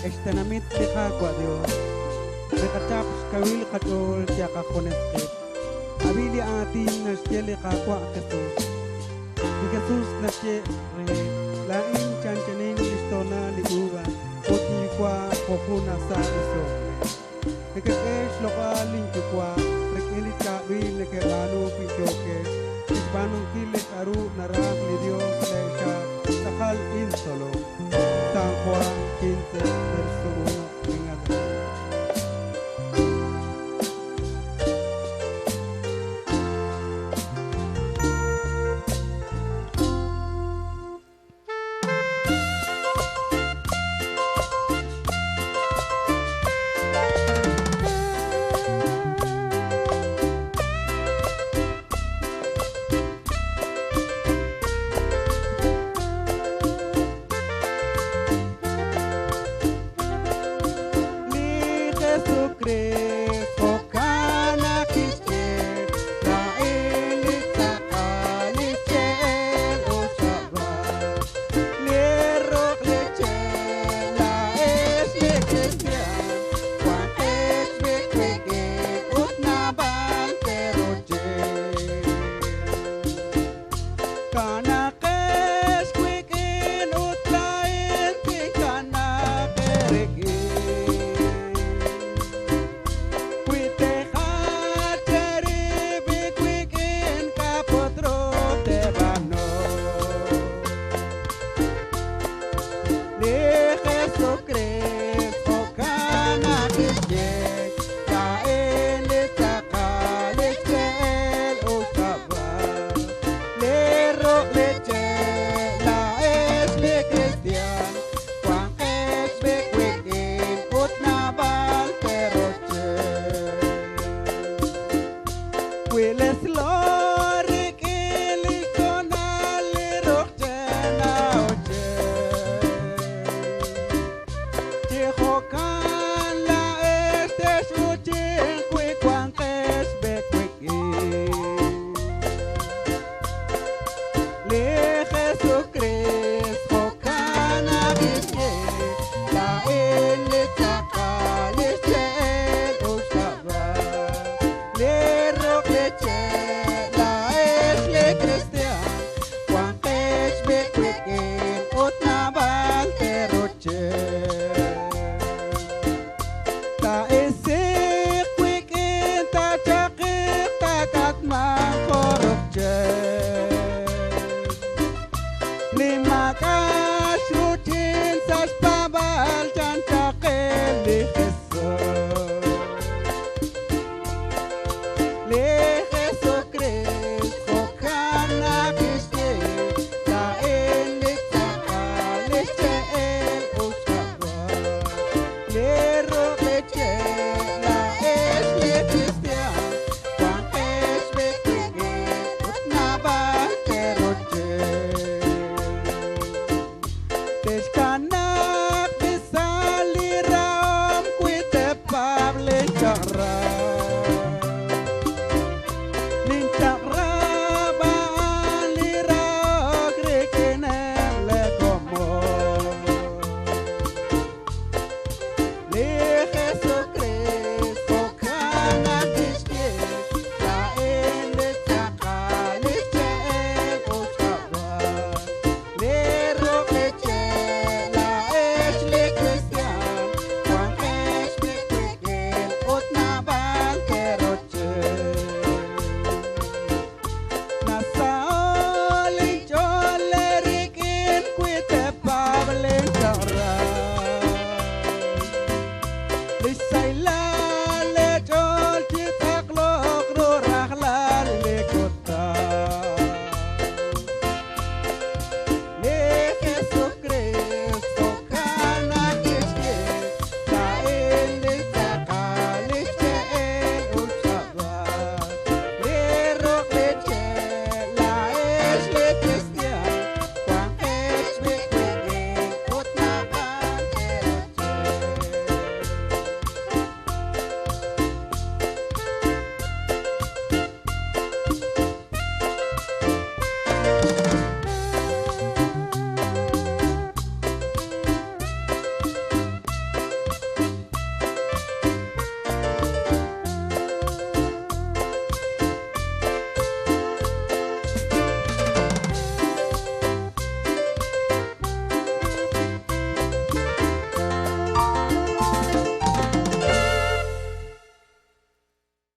Estanamit lika kwa Dios. Nekachaps kawil katol siya kakonesket. Abili atin na siya lika kwa Jesus. Di Jesus na siya lain chanchanin isto na liuga. Oti kwa kokuna sa iso. Nekakesh lokalin kwa. Rekilit kabil nekebalo pinjokes. Isbanong kilit aru naram ni Dios na siya sakal insolo. San Juan 15, verso 1 en adelante. Jesucristo kana kisket na elita kalichel o sabat lirok leche la es le cristian Juan es bekweke ut naban teroche kana kes kwekin ut lain kana kereke Wiles lori kili konali rokjena oche Chihokan la estes uchin kwi kwantes bekwiki Le Jesucristo kana bisye la elita kalichel usaba Le la es le cristian Juan es bekweken ut nabal teroche ta esik kweken ta chakik ta katman korokche Lima ka